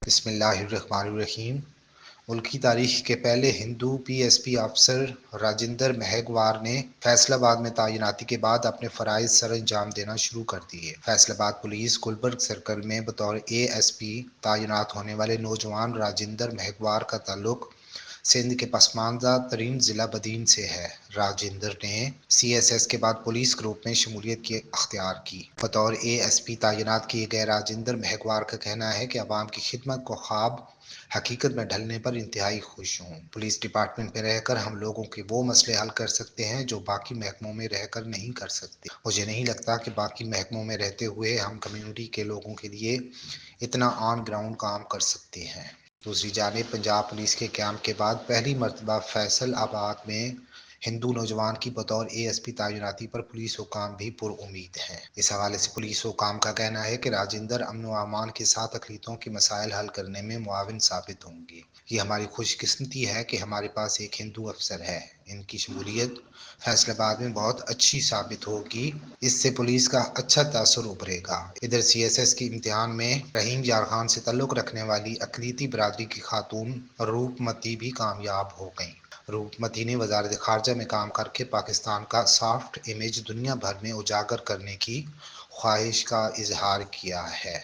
بسم اللہ الرحمن الرحیم۔ ملک کی تاریخ کے پہلے ہندو پی ایس پی افسر راجندر مہگوار نے فیصل آباد میں تعیناتی کے بعد اپنے فرائض سر انجام دینا شروع کر دیے۔ فیصل آباد پولیس گلبرگ سرکل میں بطور اے ایس پی تعینات ہونے والے نوجوان راجندر مہگوار کا تعلق سندھ کے پسماندہ ترین ضلع بدین سے ہے۔ راجندر نے سی ایس ایس کے بعد پولیس گروپ میں شمولیت کی اختیار کی۔ بطور اے ایس پی تعینات کیے گئے راجندر مہگوار کا کہنا ہے کہ عوام کی خدمت کو خواب حقیقت میں ڈھلنے پر انتہائی خوش ہوں۔ پولیس ڈپارٹمنٹ میں رہ کر ہم لوگوں کے وہ مسئلے حل کر سکتے ہیں جو باقی محکموں میں رہ کر نہیں کر سکتے۔ مجھے نہیں لگتا کہ باقی محکموں میں رہتے ہوئے ہم کمیونٹی کے لوگوں کے لیے اتنا آن گراؤنڈ کام کر سکتے ہیں۔ دوسری جانب پنجاب پولیس کے قیام کے بعد پہلی مرتبہ فیصل آباد میں ہندو نوجوان کی بطور اے ایس پی تعیناتی پر پولیس حکام بھی پر امید ہیں۔ اس حوالے سے پولیس حکام کا کہنا ہے کہ راجندر امن و امان کے ساتھ اقلیتوں کے مسائل حل کرنے میں معاون ثابت ہوں گے۔ یہ ہماری خوش قسمتی ہے کہ ہمارے پاس ایک ہندو افسر ہے۔ ان کی شمولیت فیصل آباد میں بہت اچھی ثابت ہوگی۔ اس سے پولیس کا اچھا تاثر ابھرے گا۔ ادھر سی ایس ایس کے امتحان میں رحیم یار خان سے تعلق رکھنے والی اقلیتی برادری کی خاتون روپمتی بھی کامیاب ہو گئیں۔ روپمتی نے وزارت خارجہ میں کام کر کے پاکستان کا سافٹ امیج دنیا بھر میں اجاگر کرنے کی خواہش کا اظہار کیا ہے۔